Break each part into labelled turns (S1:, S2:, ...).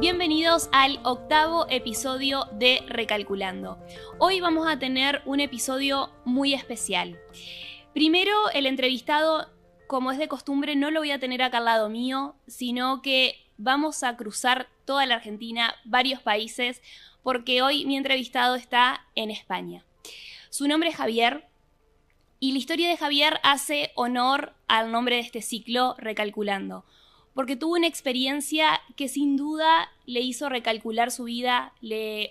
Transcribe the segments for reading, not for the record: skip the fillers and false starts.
S1: Bienvenidos al 8º episodio de Recalculando. Hoy vamos a tener un episodio muy especial. Primero, el entrevistado, como es de costumbre, no lo voy a tener acá al lado mío, sino que vamos a cruzar toda la Argentina, varios países, porque hoy mi entrevistado está en España. Su nombre es Javier y la historia de Javier hace honor al nombre de este ciclo, Recalculando, porque tuvo una experiencia que sin duda le hizo recalcular su vida,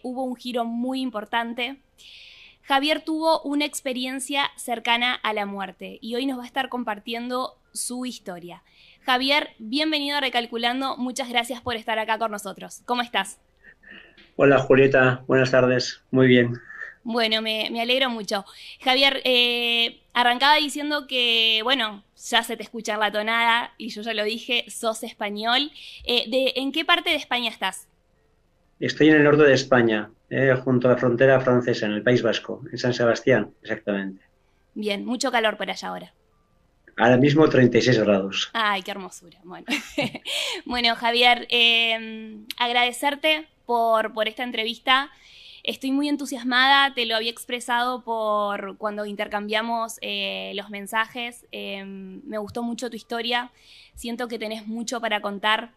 S1: hubo un giro muy importante. Javier tuvo una experiencia cercana a la muerte y hoy nos va a estar compartiendo su historia. Javier, bienvenido a Recalculando, muchas gracias por estar acá con nosotros. ¿Cómo estás?
S2: Hola Julieta, buenas tardes, muy bien.
S1: Bueno, me alegro mucho. Javier, arrancaba diciendo que, bueno, ya se te escucha en la tonada y yo ya lo dije, sos español. ¿En qué parte de España estás?
S2: Estoy en el norte de España, junto a la frontera francesa, en el País Vasco, en San Sebastián, exactamente.
S1: Bien, mucho calor por allá ahora.
S2: Ahora mismo 36 grados.
S1: Ay, qué hermosura. Bueno, bueno Javier, agradecerte por esta entrevista. Estoy muy entusiasmada, te lo había expresado por cuando intercambiamos los mensajes. Me gustó mucho tu historia, siento que tenés mucho para contar.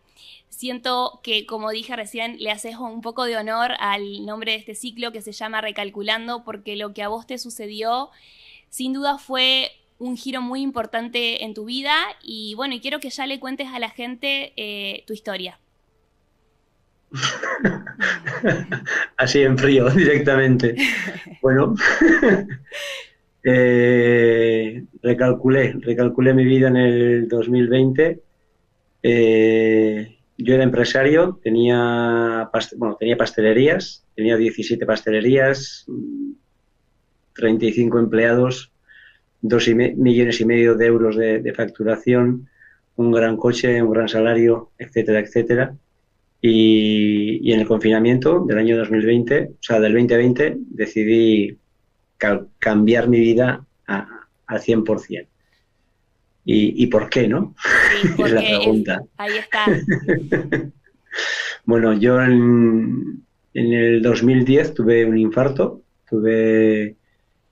S1: Siento que, como dije recién, le haces un poco de honor al nombre de este ciclo que se llama Recalculando, porque lo que a vos te sucedió, sin duda fue un giro muy importante en tu vida. Y bueno, y quiero que ya le cuentes a la gente tu historia.
S2: Así en frío, directamente. Bueno, recalculé mi vida en el 2020. Yo era empresario, tenía pastelerías, tenía 17 pastelerías, 35 empleados, 2,5 millones de euros de facturación, un gran coche, un gran salario, etcétera, etcétera. Y en el confinamiento del año 2020, o sea, del 2020, decidí cambiar mi vida al 100%. ¿Y por qué, no?
S1: Sí,
S2: Es la
S1: porque
S2: pregunta.
S1: ahí está.
S2: Bueno, yo en el 2010 tuve un infarto de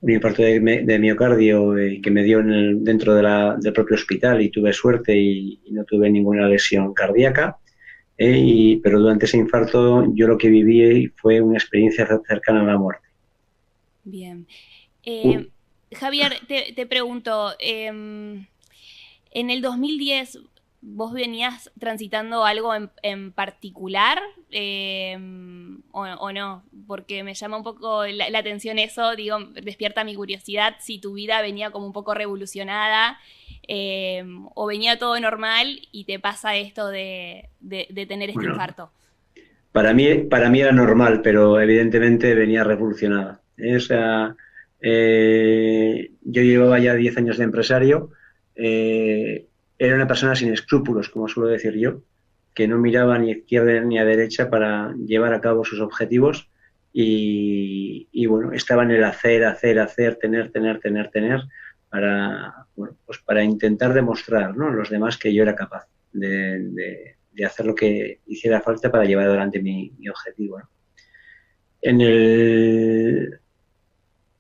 S2: miocardio que me dio dentro del propio hospital y tuve suerte y no tuve ninguna lesión cardíaca. Pero durante ese infarto yo lo que viví fue una experiencia cercana a la muerte.
S1: Bien.
S2: Uh,
S1: Javier, te pregunto, en el 2010 vos venías transitando algo en particular o no, porque me llama un poco la atención eso, digo, despierta mi curiosidad si tu vida venía como un poco revolucionada o venía todo normal y te pasa esto de tener este
S2: bueno,
S1: infarto.
S2: para mí era normal, pero evidentemente venía revolucionada. O sea, yo llevaba ya 10 años de empresario. Era una persona sin escrúpulos, como suelo decir yo, que no miraba ni a izquierda ni a derecha para llevar a cabo sus objetivos y bueno, estaba en el hacer, tener, para intentar demostrar, ¿no?, a los demás que yo era capaz de hacer lo que hiciera falta para llevar adelante mi objetivo, ¿no?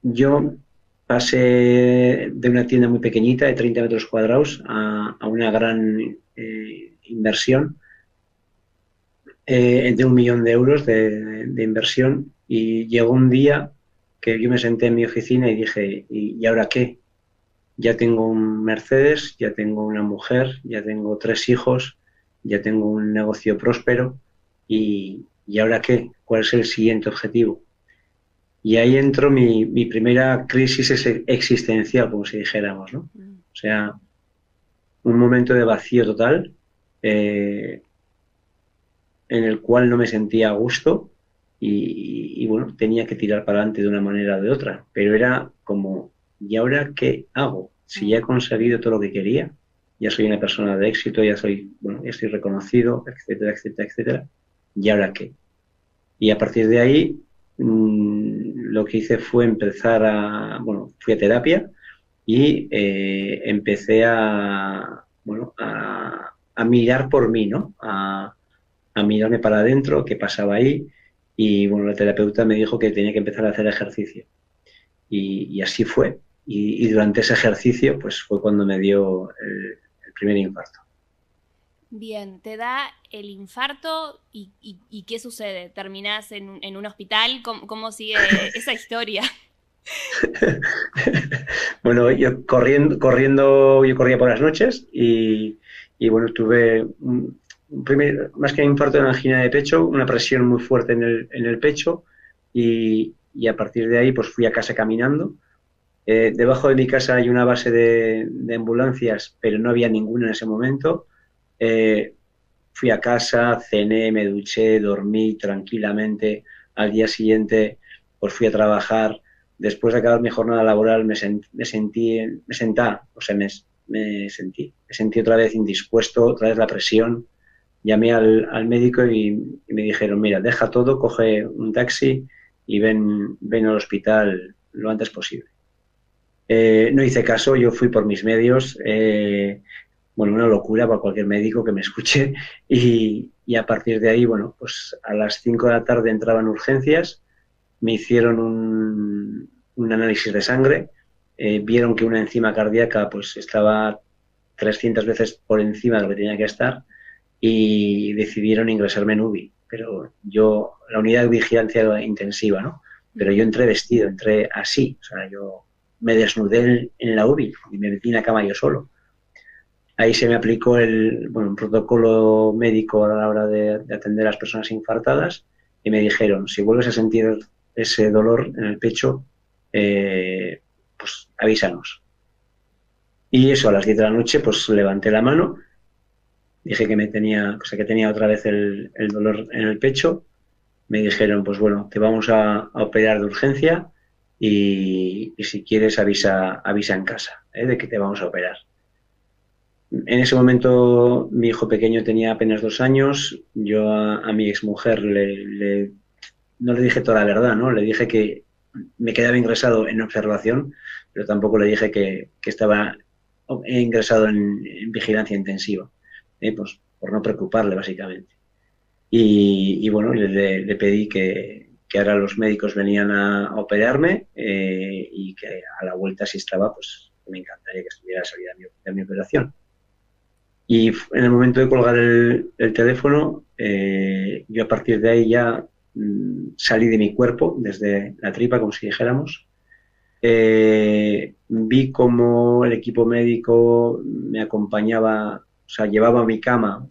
S2: Yo pasé de una tienda muy pequeñita de 30 metros cuadrados a una gran inversión de 1 millón de euros de inversión, y llegó un día que yo me senté en mi oficina y dije, ¿y ahora qué? Ya tengo un Mercedes, ya tengo una mujer, ya tengo 3 hijos, ya tengo un negocio próspero, ¿y ahora qué? ¿Cuál es el siguiente objetivo? Y ahí entró mi primera crisis existencial, como si dijéramos, ¿no? O sea, un momento de vacío total, en el cual no me sentía a gusto y bueno, tenía que tirar para adelante de una manera o de otra. Pero era como, ¿y ahora qué hago? Si ya he conseguido todo lo que quería, ya soy una persona de éxito, ya estoy reconocido, etcétera, etcétera, etcétera. ¿Y ahora qué? Y a partir de ahí, lo que hice fue fui a terapia, y empecé bueno, a mirar por mí, ¿no? A mirarme para adentro, qué pasaba ahí. Y bueno, la terapeuta me dijo que tenía que empezar a hacer ejercicio. Y así fue. Y durante ese ejercicio, pues fue cuando me dio el primer infarto.
S1: Bien, te da el infarto y ¿qué sucede? ¿Terminás en un hospital? ¿Cómo sigue esa historia?
S2: Bueno, yo yo corría por las noches y bueno, tuve más que un infarto de angina de pecho, una presión muy fuerte en el pecho y a partir de ahí pues fui a casa caminando. Debajo de mi casa hay una base de ambulancias, pero no había ninguna en ese momento. Eh, Fui a casa, cené, me duché, dormí tranquilamente. Al día siguiente, pues fui a trabajar. Después de acabar mi jornada laboral, me sentí otra vez indispuesto, otra vez la presión. Llamé al médico y me dijeron, mira, deja todo, coge un taxi y ven al hospital lo antes posible. No hice caso, yo fui por mis medios. Bueno, una locura para cualquier médico que me escuche. Y a partir de ahí, bueno, pues a las 5 de la tarde entraba en urgencias, me hicieron un análisis de sangre, vieron que una enzima cardíaca pues estaba 300 veces por encima de lo que tenía que estar y decidieron ingresarme en UBI. Pero yo, la unidad de vigilancia intensiva, ¿no? Pero yo entré vestido, entré así, o sea, yo me desnudé en la UBI y me metí en la cama yo solo. Ahí se me aplicó un protocolo médico a la hora de atender a las personas infartadas y me dijeron, si vuelves a sentir ese dolor en el pecho, pues avísanos. Y eso, a las 10 de la noche, pues levanté la mano, dije que o sea, que tenía otra vez el dolor en el pecho. Me dijeron, pues bueno, te vamos a operar de urgencia y si quieres avisa en casa, de que te vamos a operar. En ese momento mi hijo pequeño tenía apenas 2 años. Yo a mi exmujer no le dije toda la verdad, ¿no? Le dije que me quedaba ingresado en observación, pero tampoco le dije que estaba ingresado en vigilancia intensiva, pues por no preocuparle básicamente. Y bueno, le pedí que ahora los médicos venían a operarme y que a la vuelta si estaba, pues me encantaría que estuviera a salida de mi operación. Y en el momento de colgar el teléfono, yo a partir de ahí ya salí de mi cuerpo, desde la tripa, como si dijéramos. Vi como el equipo médico me acompañaba, o sea, llevaba mi cama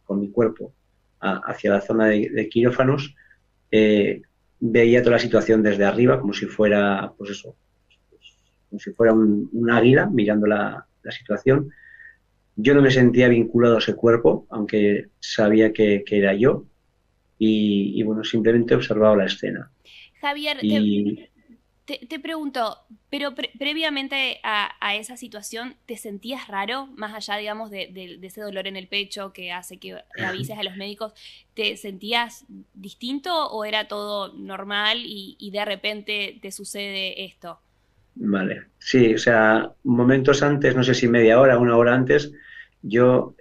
S2: con mi cuerpo hacia la zona de quirófanos. Eh, Veía toda la situación desde arriba, como si fuera, pues eso, como si fuera un águila mirando la situación. Yo no me sentía vinculado a ese cuerpo, aunque sabía que era yo, y bueno, simplemente observaba la escena.
S1: Javier,
S2: Y
S1: te pregunto, pero previamente a esa situación, ¿te sentías raro? Más allá, digamos, de ese dolor en el pecho que hace que avises a los médicos, ¿te sentías distinto o era todo normal y de repente te sucede esto?
S2: vale, sí, o sea, momentos antes, no sé si media hora, 1 hora antes, yo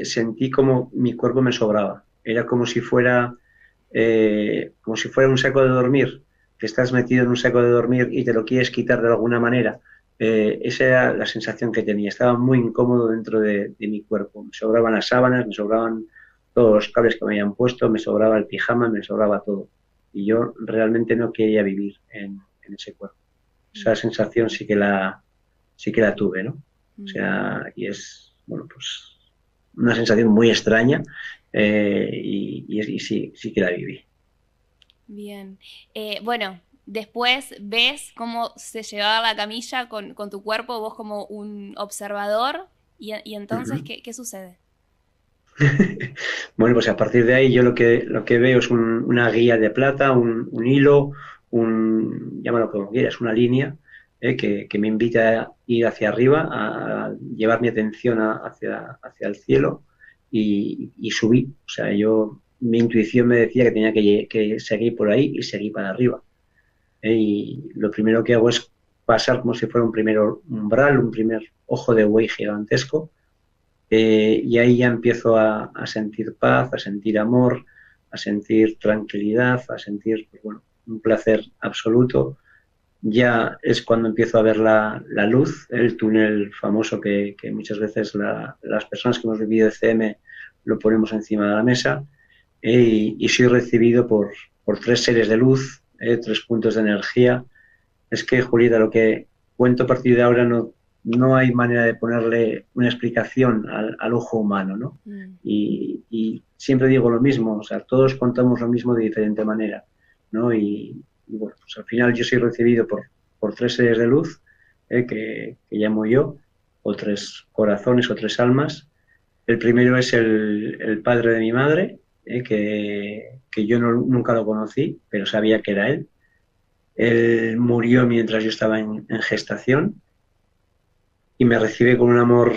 S2: sentí como mi cuerpo me sobraba. Era como si fuera un saco de dormir, que estás metido en un saco de dormir y te lo quieres quitar de alguna manera. Esa era la sensación que tenía. Estaba muy incómodo dentro de mi cuerpo. Me sobraban las sábanas, me sobraban todos los cables que me habían puesto, me sobraba el pijama, me sobraba todo. Y yo realmente no quería vivir en ese cuerpo. Esa sensación sí que la tuve, ¿no? O sea, y es, bueno, pues una sensación muy extraña y sí, sí que la viví.
S1: Bien. Bueno, después ves cómo se llevaba la camilla con tu cuerpo, vos como un observador, y entonces,
S2: Ujú.
S1: ¿qué sucede?
S2: Bueno, pues a partir de ahí yo lo que veo es una guía de plata, un hilo, llámalo como quieras, una línea que me invita a ir hacia arriba, a llevar mi atención hacia el cielo y subí. O sea, mi intuición me decía que tenía que seguir por ahí y seguir para arriba. Y lo primero que hago es pasar como si fuera un primer umbral, un primer ojo de buey gigantesco, y ahí ya empiezo a sentir paz, a sentir amor, a sentir tranquilidad, a sentir, pues bueno, un placer absoluto. Ya es cuando empiezo a ver la luz, el túnel famoso que muchas veces las personas que hemos vivido ECM lo ponemos encima de la mesa, y soy recibido por tres seres de luz, tres puntos de energía. Es que, Julieta, lo que cuento a partir de ahora no hay manera de ponerle una explicación al ojo humano, ¿no? Y siempre digo lo mismo, o sea, todos contamos lo mismo de diferente manera, ¿no? Y bueno, pues al final yo soy recibido por tres seres de luz, que llamo yo, o tres corazones o tres almas. El primero es el padre de mi madre, que yo nunca lo conocí, pero sabía que era él. Él murió mientras yo estaba en gestación y me recibe con un amor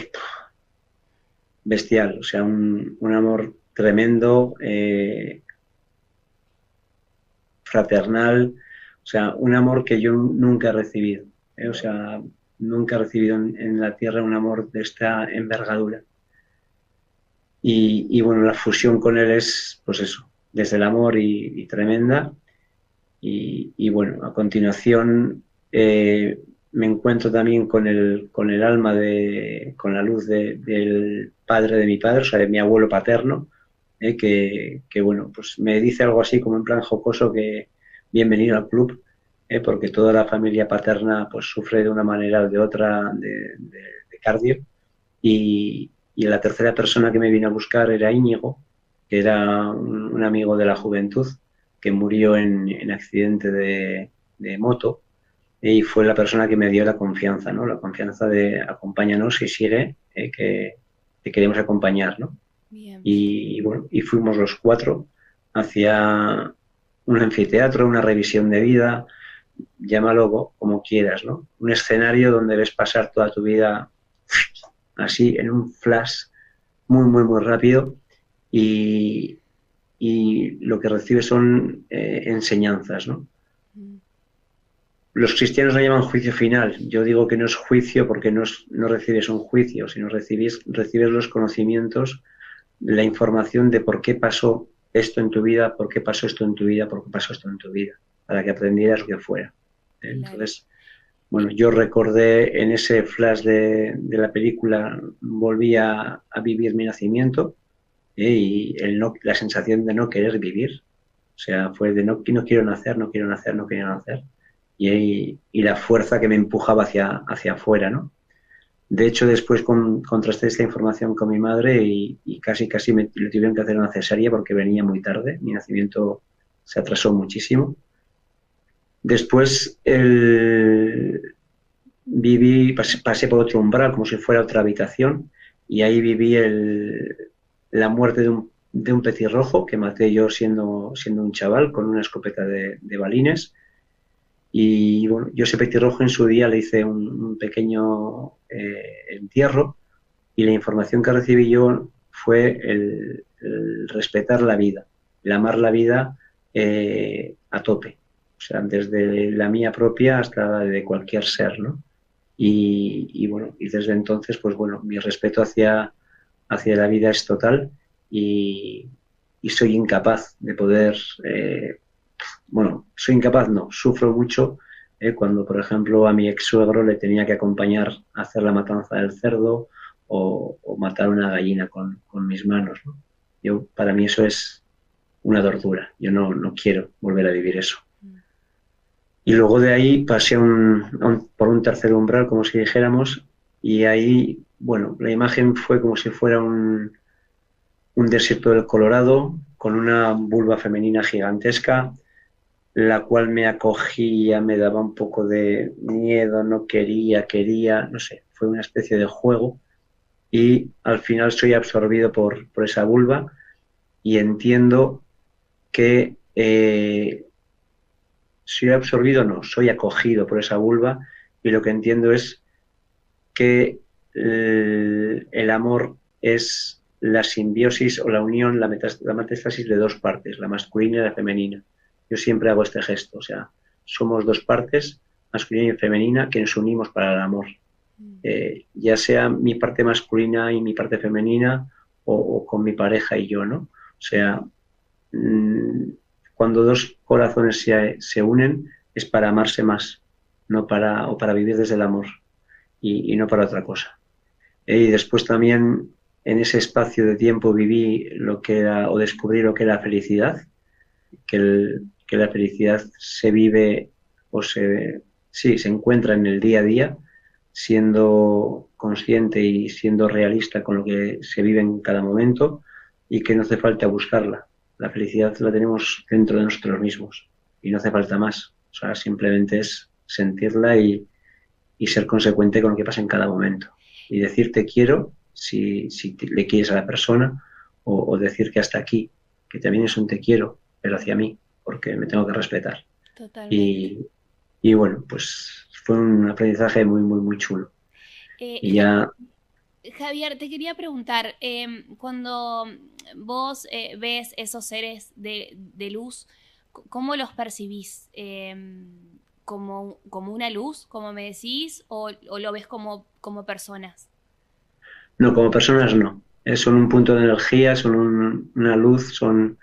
S2: bestial, o sea, un amor tremendo, fraternal, o sea, un amor que yo nunca he recibido, o sea, nunca he recibido en la tierra un amor de esta envergadura. Y bueno, la fusión con él es, pues eso, desde el amor y tremenda. Y bueno, a continuación me encuentro también con el alma, con la luz del padre de mi padre, o sea, de mi abuelo paterno, que bueno, pues me dice algo así como en plan jocoso que bienvenido al club, porque toda la familia paterna pues sufre de una manera o de otra de cardio. Y la tercera persona que me vino a buscar era Íñigo, que era un amigo de la juventud, que murió en accidente de moto, y fue la persona que me dio la confianza, ¿no? La confianza de acompáñanos y sigue, que te queremos acompañar, ¿no?
S1: Bien.
S2: Y bueno, y fuimos los cuatro hacia un anfiteatro, una revisión de vida, llámalo como quieras, ¿no? Un escenario donde ves pasar toda tu vida así, en un flash muy, muy, muy rápido, y lo que recibes son enseñanzas, ¿no? Los cristianos lo llaman juicio final. Yo digo que no es juicio porque no recibes un juicio, sino recibes los conocimientos, la información de por qué pasó esto en tu vida, por qué pasó esto en tu vida, por qué pasó esto en tu vida, para que aprendieras lo que fuera. Entonces, bueno, yo recordé en ese flash de la película, volví a vivir mi nacimiento, y la sensación de no querer vivir. O sea, fue de no quiero nacer, no quiero nacer, no quiero nacer. Y la fuerza que me empujaba hacia afuera, ¿no? De hecho, después contrasté esta información con mi madre y casi me le tuvieron que hacer una cesárea porque venía muy tarde. Mi nacimiento se atrasó muchísimo. Después pasé por otro umbral, como si fuera otra habitación, y ahí viví la muerte de un petirrojo que maté yo siendo un chaval con una escopeta de balines. Y bueno, yo ese petirrojo en su día le hice un pequeño entierro, y la información que recibí yo fue el respetar la vida, el amar la vida a tope, o sea, desde la mía propia hasta la de cualquier ser, ¿no? Y bueno, y desde entonces, pues bueno, mi respeto hacia la vida es total, y soy incapaz de poder, bueno, soy incapaz, no, sufro mucho cuando, por ejemplo, a mi ex suegro le tenía que acompañar a hacer la matanza del cerdo o matar una gallina con mis manos, ¿no? Para mí eso es una tortura, yo no quiero volver a vivir eso. Y luego de ahí pasé por un tercer umbral, como si dijéramos, y ahí, bueno, la imagen fue como si fuera un desierto del Colorado con una vulva femenina gigantesca, la cual me acogía, me daba un poco de miedo, no quería, no sé, fue una especie de juego, y al final soy absorbido por esa vulva y entiendo que soy absorbido, no, soy acogido por esa vulva, y lo que entiendo es que el amor es la simbiosis o la unión, la metástasis de dos partes, la masculina y la femenina. Yo siempre hago este gesto, o sea, somos dos partes, masculina y femenina, que nos unimos para el amor. Ya sea mi parte masculina y mi parte femenina o con mi pareja y yo, ¿no? O sea, mm, cuando dos corazones se unen es para amarse más, no para, o para vivir desde el amor y no para otra cosa. Y después también en ese espacio de tiempo viví lo que era, o descubrí lo que era felicidad, que la felicidad se vive o sí, se encuentra en el día a día, siendo consciente y siendo realista con lo que se vive en cada momento y que no hace falta buscarla. La felicidad la tenemos dentro de nosotros mismos y no hace falta más. O sea, simplemente es sentirla y ser consecuente con lo que pasa en cada momento. Y decir te quiero si le quieres a la persona o decir que hasta aquí, que también es un te quiero, pero hacia mí, porque me tengo que respetar.
S1: Totalmente.
S2: Y, y bueno, pues fue un aprendizaje muy, muy, muy chulo.
S1: Eh,
S2: Y
S1: Ja-
S2: ya,
S1: Javier, te quería preguntar, cuando vos ves esos seres de luz, ¿cómo los percibís? ¿Como una luz, como me decís, o lo ves como personas?
S2: no, como personas no. Son un punto de energía, son una luz, son...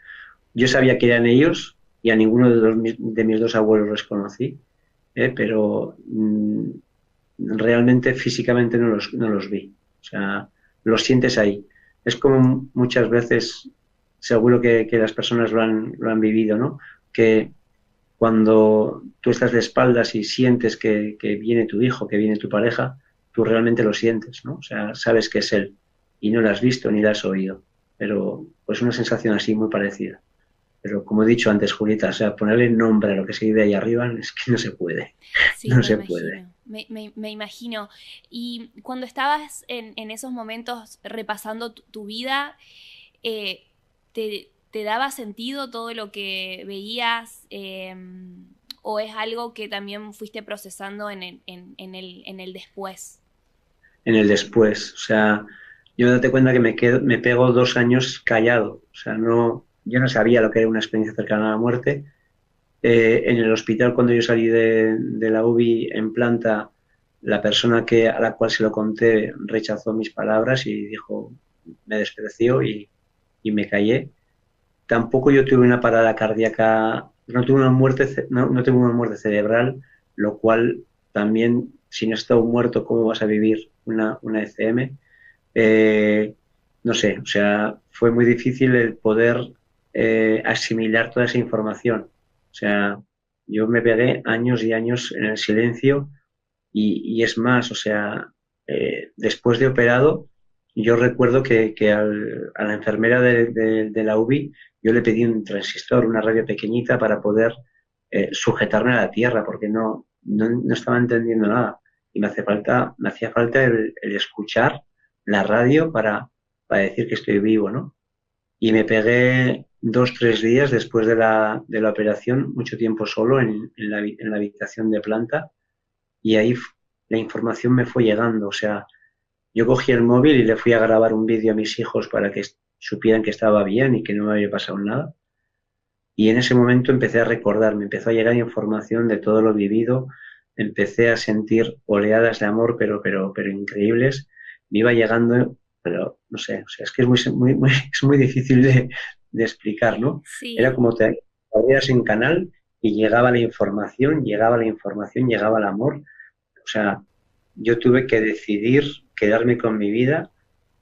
S2: Yo sabía que eran ellos y a ninguno de mis dos abuelos los conocí, pero realmente físicamente no los vi. O sea, los sientes ahí. Es como muchas veces, seguro que las personas lo han vivido, ¿no? Que cuando tú estás de espaldas y sientes que viene tu hijo, que viene tu pareja, tú realmente lo sientes, ¿no? O sea, sabes que es él y no lo has visto ni lo has oído. Pero pues una sensación así muy parecida. Pero como he dicho antes, Julieta, o sea, ponerle nombre a lo que se vive ahí arriba es que no se puede.
S1: Sí,
S2: No
S1: me
S2: se puede.
S1: imagino, me imagino. Y cuando estabas en esos momentos repasando tu vida, eh, te daba sentido todo lo que veías? ¿O es algo que también fuiste procesando en el después?
S2: En el después. O sea, yo date cuenta que me pego 2 años callado. O sea, no, yo no sabía lo que era una experiencia cercana a la muerte. En el hospital, cuando yo salí de la UBI en planta, la persona a la cual se lo conté rechazó mis palabras y dijo, me despreció y me callé. Tampoco yo tuve una parada cardíaca, no tuve una muerte, no tuve una muerte cerebral, lo cual también, si no has estado muerto, ¿cómo vas a vivir una ECM? Eh, no sé, o sea, fue muy difícil el poder asimilar toda esa información. O sea, yo me pegué años y años en el silencio y es más, o sea, después de operado, yo recuerdo que a la enfermera de la UBI yo le pedí un transistor, una radio pequeñita para poder sujetarme a la tierra, porque no estaba entendiendo nada. Y me hacía falta el escuchar la radio para decir que estoy vivo, ¿no? Y me pegué 2, 3 días después de la operación, mucho tiempo solo en la habitación de planta y ahí la información me fue llegando. O sea, yo cogí el móvil y le fui a grabar un vídeo a mis hijos para que supieran que estaba bien y que no me había pasado nada. Y en ese momento empecé a recordar, me empezó a llegar información de todo lo vivido, empecé a sentir oleadas de amor, pero increíbles. Me iba llegando, pero no sé, o sea, es que es es muy difícil de explicar, ¿no? Era
S1: Sí,
S2: como te abrías en canal y llegaba la información, llegaba la información, llegaba el amor. O sea, yo tuve que decidir quedarme con mi vida,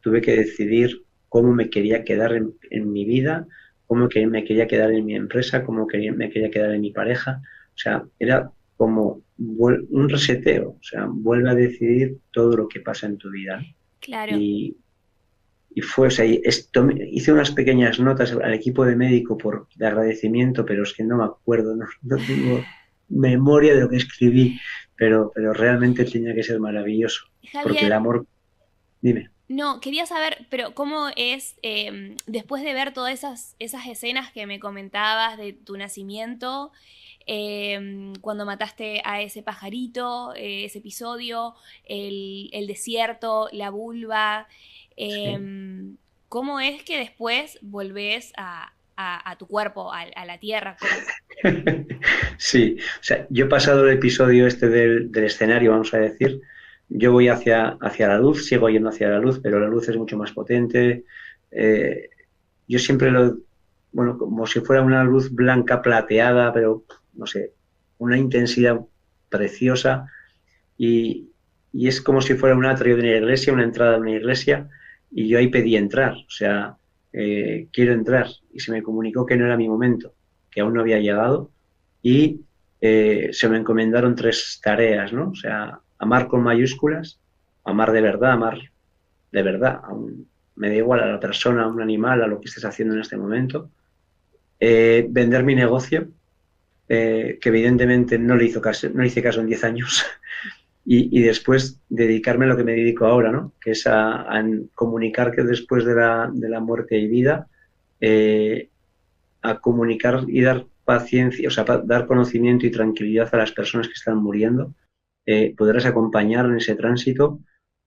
S2: tuve que decidir cómo me quería quedar en mi vida, cómo que me quería quedar en mi empresa, me quería quedar en mi pareja. O sea, era como un reseteo. O sea, vuelve a decidir todo lo que pasa en tu vida.
S1: claro.
S2: Y, y fue, o sea, hice unas pequeñas notas al equipo de médico de agradecimiento, pero es que no me acuerdo, no tengo memoria de lo que escribí, pero realmente tenía que ser maravilloso, porque el
S1: Javier,
S2: amor, dime.
S1: no, quería saber, pero ¿cómo es, después de ver todas esas escenas que me comentabas de tu nacimiento, cuando mataste a ese pajarito, ese episodio, el desierto, la vulva,
S2: Sí.
S1: ¿cómo es que después volvés a tu cuerpo, a la tierra.
S2: Sí, o sea, yo he pasado el episodio este del escenario, vamos a decir, yo voy hacia la luz, sigo yendo hacia la luz, pero la luz es mucho más potente. Eh, yo siempre bueno, como si fuera una luz blanca plateada, pero no sé, una intensidad preciosa y, y es como si fuera un atrio de una iglesia, una entrada de una iglesia, y yo ahí pedí entrar, o sea, quiero entrar, y se me comunicó que no era mi momento, que aún no había llegado, y se me encomendaron tres tareas, ¿no? O sea, amar con mayúsculas, amar de verdad, me da igual a la persona, a un animal, a lo que estés haciendo en este momento, vender mi negocio, que evidentemente no le hice caso en 10 años, y después dedicarme a lo que me dedico ahora, ¿no? Que es a comunicar que después de la muerte y vida, eh, a comunicar y dar paciencia, o sea, dar conocimiento y tranquilidad a las personas que están muriendo, poderles acompañar en ese tránsito,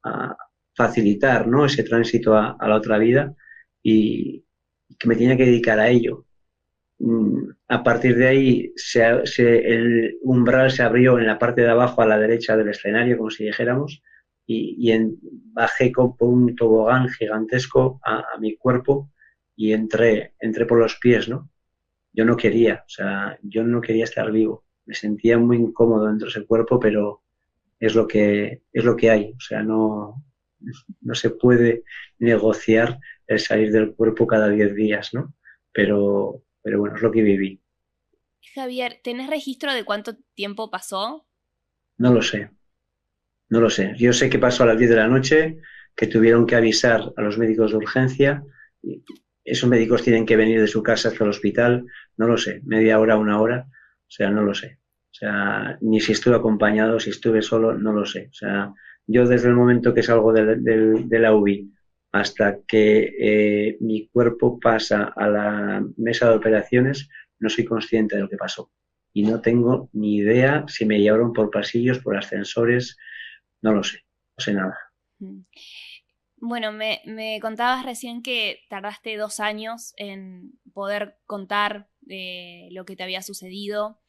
S2: a facilitar, ¿no? Ese tránsito a la otra vida y que me tenía que dedicar a ello. A partir de ahí el umbral se abrió en la parte de abajo a la derecha del escenario, como si dijéramos, bajé con un tobogán gigantesco a mi cuerpo y entré por los pies, ¿no? Yo no quería, o sea, yo no quería estar vivo. Me sentía muy incómodo dentro de ese cuerpo, pero es lo que hay. O sea, no se puede negociar el salir del cuerpo cada 10 días, ¿no? Pero bueno, es lo que viví.
S1: Javier, ¿tenés registro de cuánto tiempo pasó?
S2: No lo sé, no lo sé. Yo sé que pasó a las 10 de la noche, que tuvieron que avisar a los médicos de urgencia. Esos médicos tienen que venir de su casa hasta el hospital. No lo sé, media hora, una hora. O sea, no lo sé. O sea, ni si estuve acompañado, si estuve solo, no lo sé. O sea, yo desde el momento que salgo de la UBI hasta que mi cuerpo pasa a la mesa de operaciones, no soy consciente de lo que pasó. Y no tengo ni idea si me llevaron por pasillos, por ascensores, no lo sé, no sé nada.
S1: Mm. Bueno, me contabas recién que tardaste 2 años en poder contar lo que te había sucedido,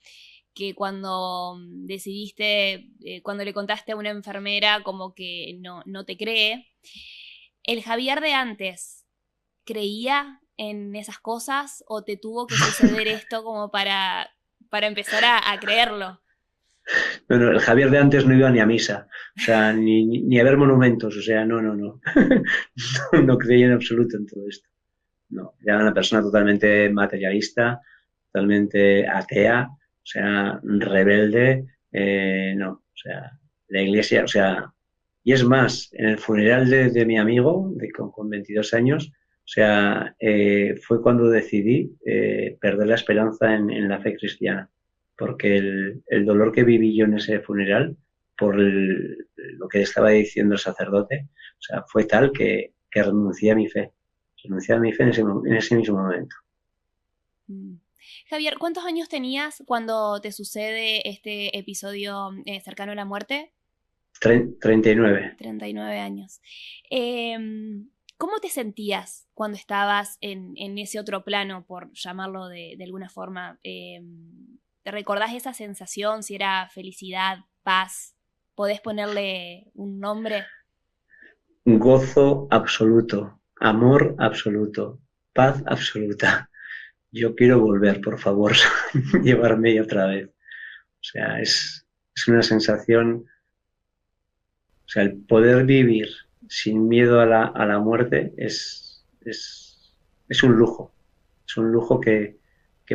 S1: que cuando decidiste, cuando le contaste a una enfermera como que no te cree. ¿El Javier de antes creía en esas cosas o te tuvo que suceder esto como para empezar a creerlo?
S2: Bueno, el Javier de antes no iba ni a misa, o sea, ni a ver monumentos, o sea, no. No creía en absoluto en todo esto. No, era una persona totalmente materialista, totalmente atea, o sea, rebelde, no, o sea, la iglesia, o sea, y es más, en el funeral de mi amigo, con 22 años, o sea, fue cuando decidí perder la esperanza en la fe cristiana, porque el dolor que viví yo en ese funeral, por lo que estaba diciendo el sacerdote, o sea, fue tal que renuncié a mi fe. Renuncié a mi fe en ese mismo momento.
S1: Mm. Javier, ¿cuántos años tenías cuando te sucede este episodio cercano a la muerte?
S2: 39.
S1: 39 años. ¿Cómo te sentías cuando estabas en ese otro plano, por llamarlo de alguna forma? ¿Te recordás esa sensación? Si era felicidad, paz, ¿podés ponerle un nombre?
S2: Gozo absoluto, amor absoluto, paz absoluta. Yo quiero volver, por favor, llevarme otra vez. O sea, es una sensación, o sea, el poder vivir sin miedo a la muerte es un lujo. Es un lujo que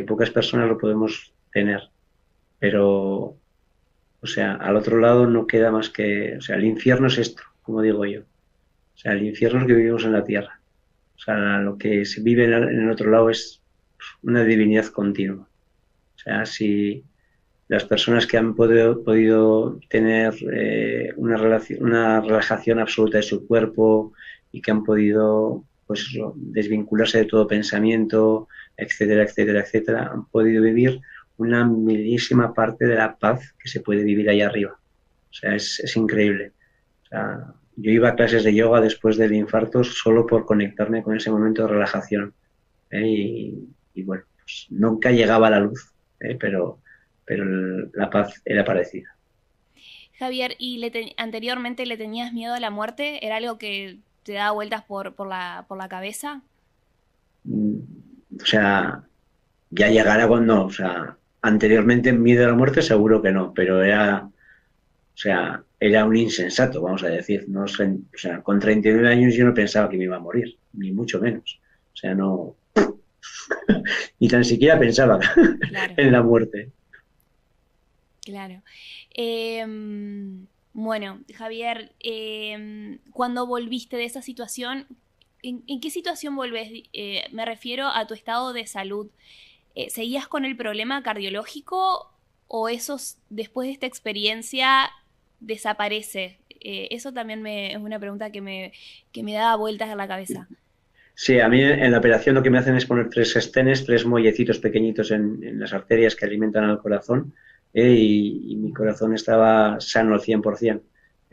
S2: pocas personas lo podemos tener. Pero, o sea, al otro lado no queda más que, o sea, el infierno es esto, como digo yo. O sea, el infierno es que vivimos en la tierra. O sea, lo que se vive en el otro lado es una divinidad continua. O sea, si las personas que han podido tener una relajación absoluta de su cuerpo y que han podido pues desvincularse de todo pensamiento, etcétera, etcétera, etcétera, han podido vivir una milísima parte de la paz que se puede vivir ahí arriba. O sea, es increíble. O sea, yo iba a clases de yoga después del infarto solo por conectarme con ese momento de relajación. ¿Eh? y bueno, pues nunca llegaba a la luz, pero la paz era parecida.
S1: Javier, ¿y anteriormente le tenías miedo a la muerte? ¿Era algo que te daba vueltas por la cabeza?
S2: Mm, O sea, ya llegará cuando, o sea, anteriormente miedo a la muerte seguro que no, pero era, o sea, era un insensato, vamos a decir. No sé, o sea, con 39 años yo no pensaba que me iba a morir, ni mucho menos. O sea, no, ni tan siquiera pensaba
S1: Claro,
S2: en la muerte.
S1: claro. Bueno, Javier, cuando volviste de esa situación, en qué situación volvés? Me refiero a tu estado de salud. ¿Seguías con el problema cardiológico o eso después de esta experiencia desaparece? Eso también es una pregunta que me da vueltas en la cabeza.
S2: Sí, a mí en la operación lo que me hacen es poner tres estenes, tres mollecitos pequeñitos en las arterias que alimentan al corazón, y mi corazón estaba sano al 100%.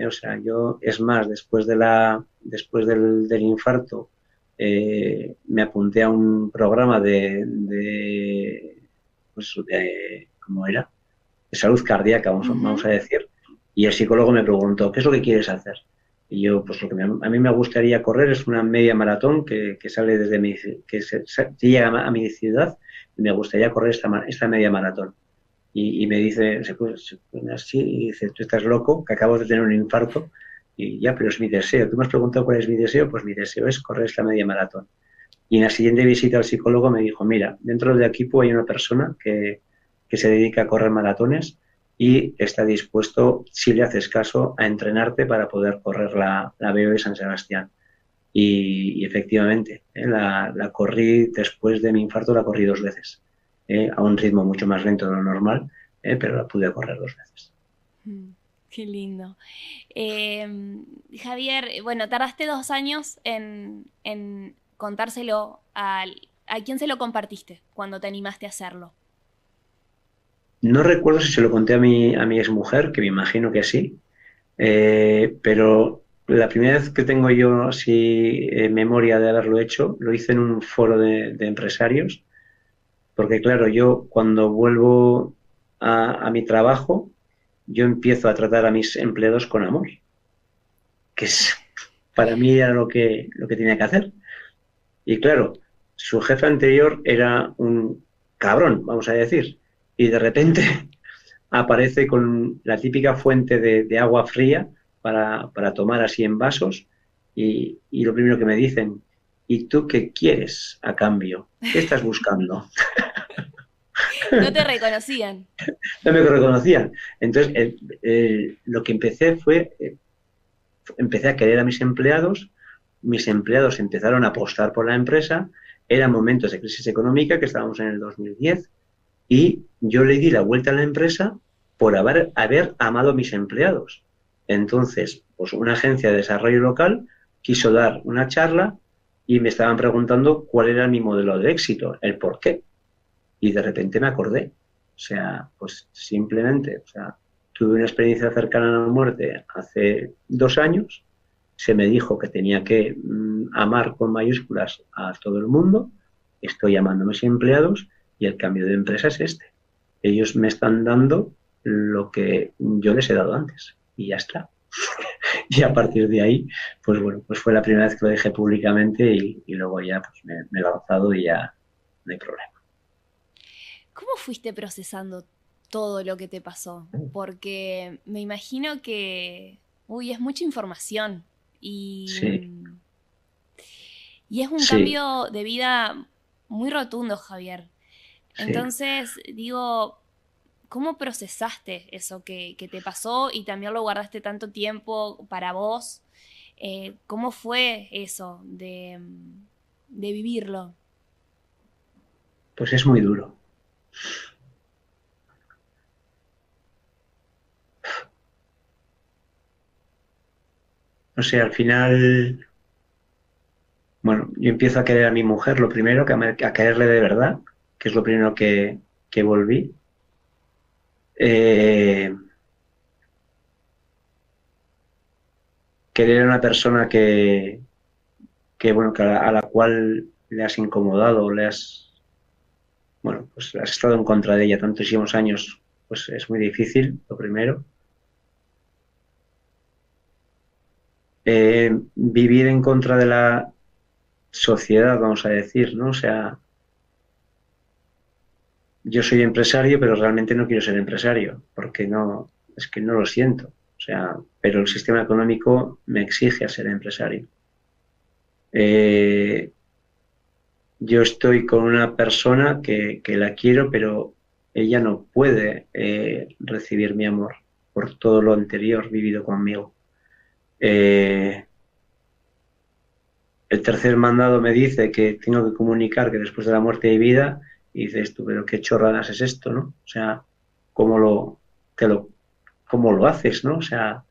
S2: O sea, yo, es más, después del infarto, me apunté a un programa pues, ¿cómo era? De salud cardíaca, vamos
S1: Ujú.
S2: a decir, y el psicólogo me preguntó, ¿qué es lo que quieres hacer? Y yo, pues lo que a mí me gustaría correr es una media maratón que sale desde que llega a mi ciudad, y me gustaría correr esta media maratón. Y me dice, se pone así y dice, tú estás loco, que acabo de tener un infarto, y ya, pero es mi deseo. Tú me has preguntado cuál es mi deseo, pues mi deseo es correr esta media maratón. Y en la siguiente visita al psicólogo me dijo, mira, dentro del equipo hay una persona que se dedica a correr maratones y está dispuesto, si le haces caso, a entrenarte para poder correr la BO de San Sebastián. Y efectivamente, la corrí después de mi infarto, la corrí 2 veces, a un ritmo mucho más lento de lo normal, pero la pude correr 2 veces.
S1: Mm, qué lindo. Javier, bueno, tardaste 2 años en contárselo a quién se lo compartiste cuando te animaste a hacerlo.
S2: No recuerdo si se lo conté a mi exmujer, que me imagino que sí. Pero la primera vez que tengo yo así memoria de haberlo hecho, lo hice en un foro de empresarios, porque claro, yo cuando vuelvo a mi trabajo, yo empiezo a tratar a mis empleados con amor, que es, para mí era lo que tenía que hacer. Y claro, su jefe anterior era un cabrón, vamos a decir, y de repente aparece con la típica fuente de agua fría para tomar así en vasos, y lo primero que me dicen, ¿y tú qué quieres a cambio? ¿Qué estás buscando?
S1: No te reconocían.
S2: No me reconocían. Entonces, lo que empecé fue, empecé a querer a mis empleados empezaron a apostar por la empresa, eran momentos de crisis económica, que estábamos en el 2010, y yo le di la vuelta a la empresa por haber amado a mis empleados. Entonces, pues una agencia de desarrollo local quiso dar una charla y me estaban preguntando cuál era mi modelo de éxito, el por qué. Y de repente me acordé. O sea, pues simplemente, o sea, tuve una experiencia cercana a la muerte hace 2 años, se me dijo que tenía que amar con mayúsculas a todo el mundo, estoy amando a mis empleados y el cambio de empresa es este. Ellos me están dando lo que yo les he dado antes y ya está. Y a partir de ahí, pues bueno, pues fue la primera vez que lo dije públicamente, y luego ya pues me he lanzado y ya no hay problema.
S1: ¿Cómo fuiste procesando todo lo que te pasó? Porque me imagino que, uy, es mucha información y,
S2: Sí,
S1: y es un
S2: sí.
S1: cambio de vida muy rotundo, Javier.
S2: Sí,
S1: Entonces, digo, ¿cómo procesaste eso que te pasó y también lo guardaste tanto tiempo para vos? ¿Cómo fue eso de vivirlo?
S2: pues es muy duro. O sea, al final, bueno, yo empiezo a querer a mi mujer, lo primero, a quererle de verdad, que es lo primero que volví. Eh, Querer a una persona bueno, a la cual le has incomodado, bueno, pues has estado en contra de ella tantísimos años, pues es muy difícil, lo primero. Vivir en contra de la sociedad, vamos a decir, ¿no? O sea, yo soy empresario, pero realmente no quiero ser empresario, porque no, es que no lo siento. O sea, pero el sistema económico me exige a ser empresario. Eh, yo estoy con una persona que la quiero, pero ella no puede recibir mi amor por todo lo anterior vivido conmigo. Eh, el tercer mandado me dice que tengo que comunicar que después de la muerte hay vida, y dices tú, pero qué chorradas es esto, ¿no? O sea, ¿cómo te lo, cómo lo haces, ¿no? O sea,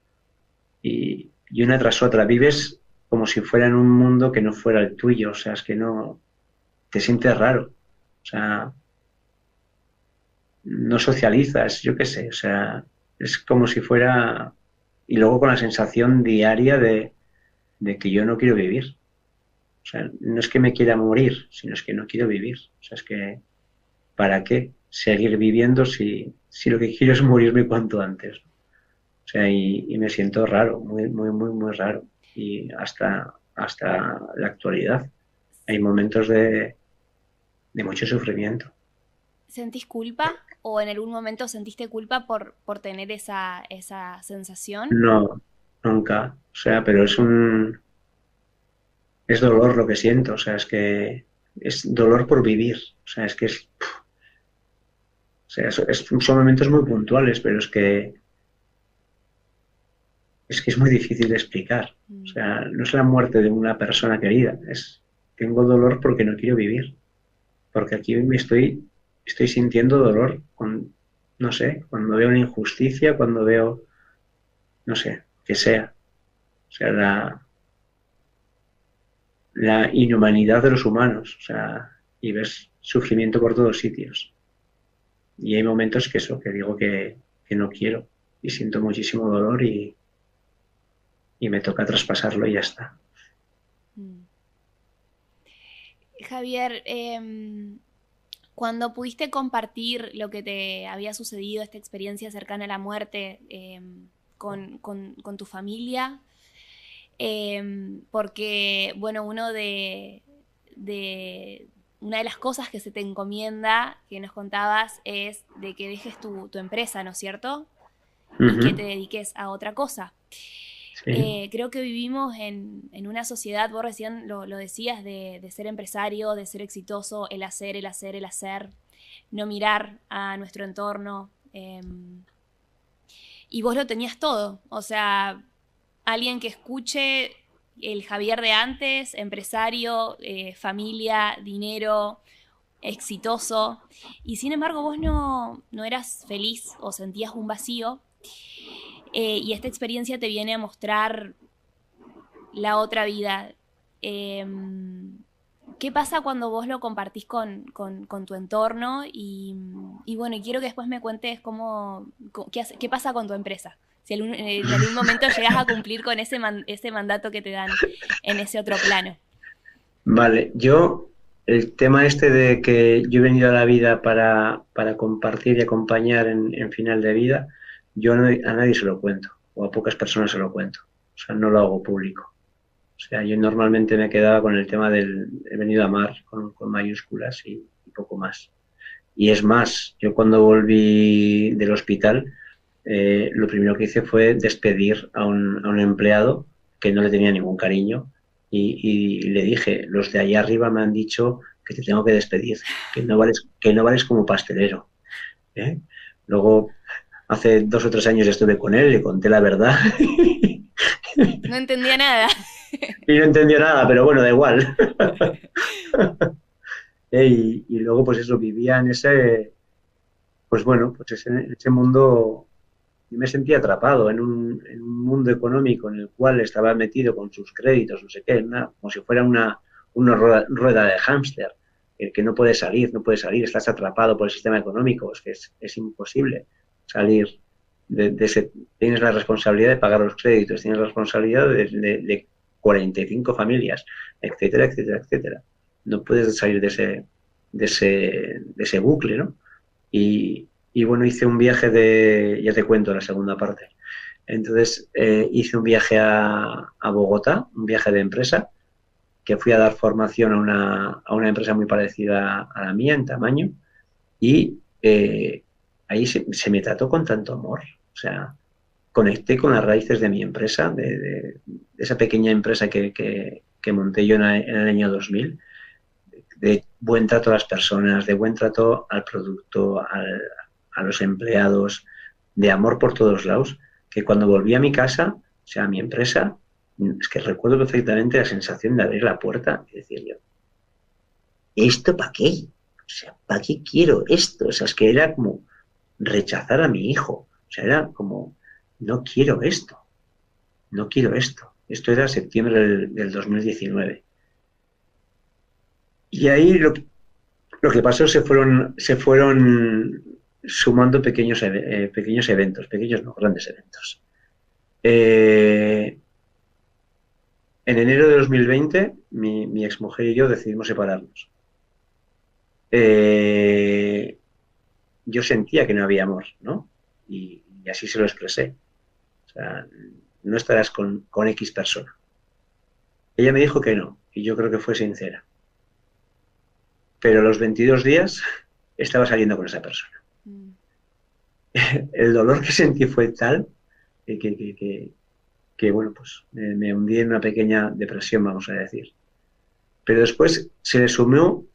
S2: y una tras otra vives como si fuera en un mundo que no fuera el tuyo, o sea, es que no, te sientes raro, o sea, no socializas, yo qué sé, o sea, es como si fuera, y luego con la sensación diaria de que yo no quiero vivir. O sea, no es que me quiera morir, sino es que no quiero vivir. O sea, es que, ¿para qué seguir viviendo si lo que quiero es morirme cuanto antes? O sea, y me siento raro, muy, muy, muy, muy raro. Y hasta la actualidad hay momentos de mucho sufrimiento.
S1: ¿Sentís culpa o en algún momento sentiste culpa por tener esa sensación?
S2: No, nunca. O sea, pero es dolor lo que siento. O sea, es que es dolor por vivir. O sea, es que o sea, son momentos muy puntuales, pero es que es muy difícil de explicar. O
S1: Mm.
S2: sea, no es la muerte de una persona querida, tengo dolor porque no quiero vivir, porque aquí estoy sintiendo dolor no sé, cuando veo una injusticia, cuando veo, no sé, que sea. O sea, la inhumanidad de los humanos, o sea, y ves sufrimiento por todos sitios. Y hay momentos que digo que no quiero y siento muchísimo dolor y me toca traspasarlo y ya está.
S1: Mm. Javier, cuando pudiste compartir lo que te había sucedido, esta experiencia cercana a la muerte, con tu familia, porque, bueno, una de las cosas que se te encomienda, que nos contabas, es de que dejes tu empresa, ¿no es cierto? Y que te
S2: Ujú,
S1: dediques a otra cosa.
S2: sí.
S1: Creo que vivimos en una sociedad, vos recién lo decías, de ser empresario, de ser exitoso, el hacer, el hacer, el hacer, no mirar a nuestro entorno. Y vos lo tenías todo, o sea, alguien que escuche el Javier de antes, empresario, familia, dinero, exitoso, y sin embargo vos no eras feliz o sentías un vacío, y esta experiencia te viene a mostrar la otra vida. Eh, ¿Qué pasa cuando vos lo compartís con tu entorno? Y bueno, y quiero que después me cuentes qué pasa con tu empresa. Si en algún momento llegas a cumplir con ese mandato que te dan en ese otro plano.
S2: Vale, el tema este de que yo he venido a la vida para compartir y acompañar en final de vida, yo a nadie se lo cuento, o a pocas personas se lo cuento. O sea, no lo hago público. O sea, yo normalmente me quedaba con el tema del he venido a amar con mayúsculas y poco más. Y es más, yo cuando volví del hospital, lo primero que hice fue despedir a un empleado que no le tenía ningún cariño y le dije, los de allá arriba me han dicho que te tengo que despedir, que no vales como pastelero. ¿Eh? Luego, hace 2 o 3 años estuve con él, le conté la verdad
S1: No entendía nada.
S2: y no entendió nada, pero bueno, da igual. Y luego, pues eso, vivía pues bueno, pues en ese mundo. Yo me sentía atrapado en un mundo económico en el cual estaba metido con sus créditos, no sé qué, como si fuera una rueda de hámster, el que no puede salir, no puede salir, estás atrapado por el sistema económico, es que es imposible salir de ese. Tienes la responsabilidad de pagar los créditos, tienes la responsabilidad de 45 familias, etcétera, etcétera, etcétera. No puedes salir de ese. de ese bucle, ¿no? Y bueno, hice un viaje ya te cuento la segunda parte. Entonces hice un viaje a Bogotá, un viaje de empresa, que fui a dar formación a una empresa muy parecida a la mía en tamaño, y ahí se me trató con tanto amor. O sea, conecté con las raíces de mi empresa, de esa pequeña empresa que monté yo en el año 2000, de buen trato a las personas, de buen trato al producto, a los empleados, de amor por todos lados, que cuando volví a mi casa, o sea, a mi empresa, es que recuerdo perfectamente la sensación de abrir la puerta y decir yo, ¿esto para qué? O sea, ¿para qué quiero esto? O sea, es que era como rechazar a mi hijo. O sea, era como, no quiero esto, no quiero esto. Esto era septiembre del 2019. Y ahí lo que pasó se fueron sumando pequeños eventos, pequeños no, grandes eventos. En enero de 2020, mi exmujer y yo decidimos separarnos. Yo sentía que no había amor, ¿no? Y así se lo expresé. O sea, no estarás con X persona. Ella me dijo que no, y yo creo que fue sincera. Pero a los 22 días estaba saliendo con esa persona.
S1: Mm.
S2: El dolor que sentí fue tal que bueno, pues me hundí en una pequeña depresión, vamos a decir. Pero después se le sumó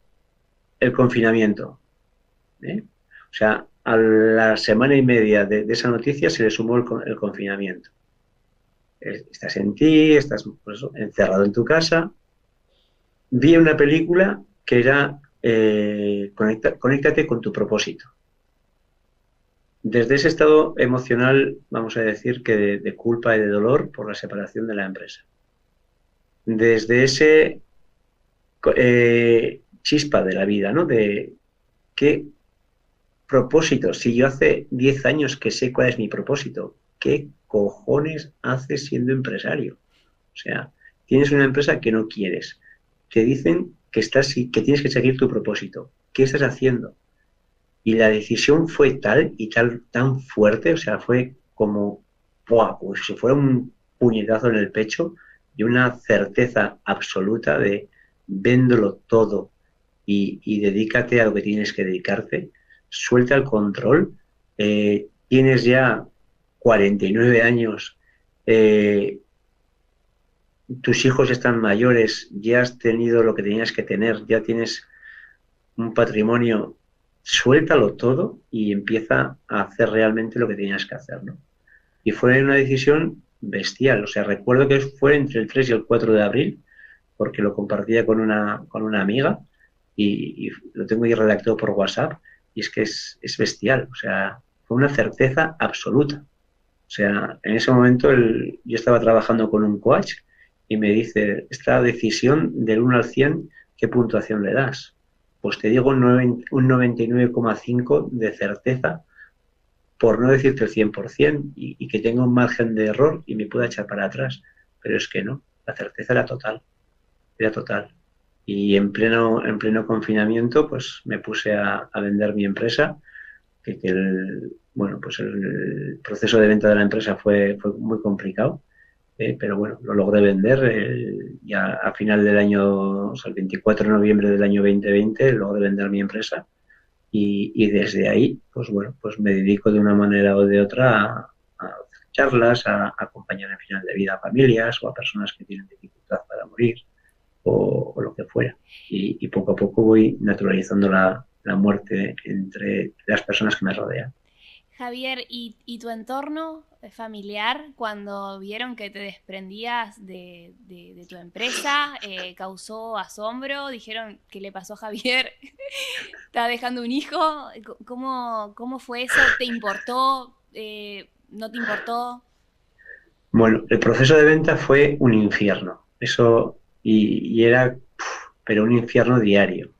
S2: el confinamiento, ¿eh? O sea, a la semana y media de esa noticia se le sumó el confinamiento. Estás en ti, estás pues, encerrado en tu casa. Vi una película que era Conéctate con tu propósito. Desde ese estado emocional, vamos a decir que de culpa y de dolor por la separación de la empresa. Desde ese chispa de la vida, ¿no? De qué propósito. Si yo hace 10 años que sé cuál es mi propósito, ¿qué cojones haces siendo empresario? O sea, tienes una empresa que no quieres. Te dicen que tienes que seguir tu propósito. ¿Qué estás haciendo? Y la decisión fue tal y tan fuerte, o sea, fue como, ¡buah! Pues si fuera un puñetazo en el pecho y una certeza absoluta de véndolo todo y dedícate a lo que tienes que dedicarte, suelta el control, tienes ya 49 años, eh, tus hijos están mayores, ya has tenido lo que tenías que tener, ya tienes un patrimonio, suéltalo todo y empieza a hacer realmente lo que tenías que hacer, ¿no? Y fue una decisión bestial, o sea, recuerdo que fue entre el 3 y el 4 de abril, porque lo compartía con una amiga y lo tengo ahí redactado por WhatsApp, y es que es bestial, o sea, fue una certeza absoluta. O sea, en ese momento yo estaba trabajando con un coach y me dice, esta decisión del 1 al 100, ¿qué puntuación le das? Pues te digo un 99,5 de certeza, por no decirte el 100%, y que tenga un margen de error y me pueda echar para atrás. Pero es que no, la certeza era total, era total. Y en pleno confinamiento, pues me puse a vender mi empresa, bueno, pues el proceso de venta de la empresa fue muy complicado, pero bueno, lo logré vender ya a final del año, o sea, el 24 de noviembre del año 2020, logré vender mi empresa y desde ahí, pues bueno, pues me dedico de una manera o de otra a hacer charlas, a acompañar en final de vida a familias o a personas que tienen dificultad para morir o lo que fuera. Y poco a poco voy naturalizando la muerte entre las personas que me rodean.
S1: Javier, ¿y tu entorno familiar, cuando vieron que te desprendías de tu empresa, causó asombro? ¿Dijeron qué le pasó a Javier? ¿Está dejando un hijo? ¿Cómo fue eso? ¿Te importó? ¿No te importó?
S2: Bueno, el proceso de venta fue un infierno. Eso, y era, pero un infierno diario.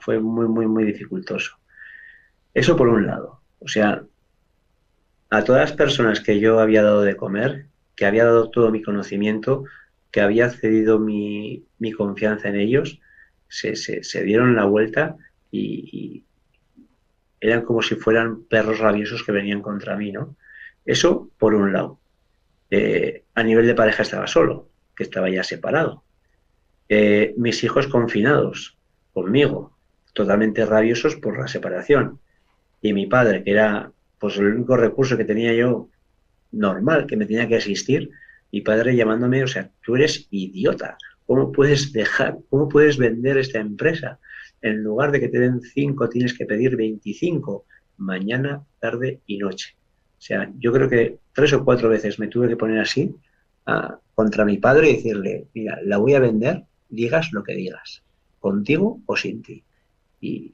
S2: Fue muy, muy, muy dificultoso. Eso por un lado. O sea, a todas las personas que yo había dado de comer, que había dado todo mi conocimiento, que había cedido mi confianza en ellos, se dieron la vuelta y eran como si fueran perros rabiosos que venían contra mí, ¿no? Eso por un lado. A nivel de pareja estaba solo, que estaba ya separado. Mis hijos confinados conmigo, totalmente rabiosos por la separación. Y mi padre, que era pues el único recurso que tenía yo normal, que me tenía que asistir, mi padre llamándome, o sea, tú eres idiota. ¿Cómo puedes cómo puedes vender esta empresa? En lugar de que te den 5, tienes que pedir 25, mañana, tarde y noche. O sea, yo creo que 3 o 4 veces me tuve que poner así contra mi padre y decirle, mira, la voy a vender, digas lo que digas, contigo o sin ti. Y,